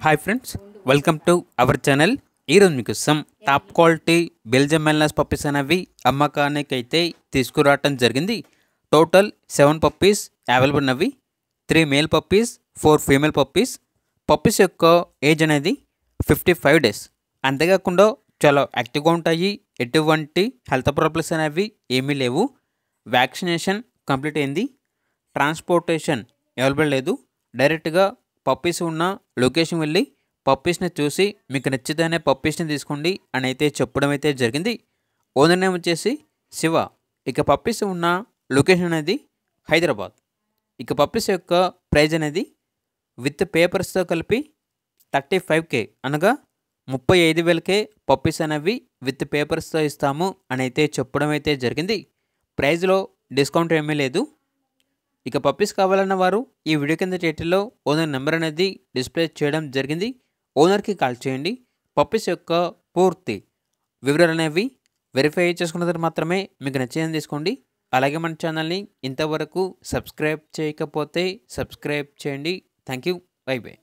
Hi friends, welcome to our channel. ఈరోజు మీకోసం top quality Belgium మెల్నస్ puppies అనేవి అమ్మకానికి అయితే తీసుకురావటం జరిగింది. టోటల్ 7 పప్పీస్ అవైలబుల్ ఉన్నవి. 3 male puppies, 4 female puppies. Puppies యొక్క ఏజ్ అనేది 55 డేస్. అంతేకాకుండా చాలా యాక్టివ్గా ఉంటాయి. ఎటువంటి హెల్త్ ప్రాబ్లమ్స్ అనేవి ఏమీ లేవు. వ్యాక్సినేషన్ కంప్లీట్ అయింది. ట్రాన్స్పోర్టేషన్ అవైలబుల్ లేదు. డైరెక్ట్గా పప్పీస్ ఉన్న లొకేషన్ వెళ్ళి పప్పీస్ని చూసి మీకు నచ్చితేనే పప్పీస్ని తీసుకోండి అని అయితే చెప్పడం అయితే జరిగింది. ఓనర్ నేమ్ వచ్చేసి శివ. ఇక పప్పీస్ ఉన్న లొకేషన్ అనేది హైదరాబాద్. ఇక పప్పీస్ యొక్క ప్రైజ్ అనేది విత్ పేపర్స్తో కలిపి 35K అనగా 35,000కే పప్పీస్ అనేవి విత్ పేపర్స్తో ఇస్తాము అని అయితే చెప్పడం అయితే జరిగింది. ప్రైజ్లో డిస్కౌంట్ ఏమీ లేదు. ఇక పప్పీస్ కావాలన్న వారు ఈ వీడియో కింద టైటిల్లో ఓనర్ నెంబర్ అనేది డిస్ప్లే చేయడం జరిగింది. ఓనర్కి కాల్ చేయండి. పప్పీస్ యొక్క పూర్తి వివరాలు అనేవి వెరిఫై చేసుకున్న తర్వాత మాత్రమే మీకు నచ్చేదని తీసుకోండి. అలాగే మన ఛానల్ని ఇంతవరకు సబ్స్క్రైబ్ చేయకపోతే సబ్స్క్రైబ్ చేయండి. Thank you. By by.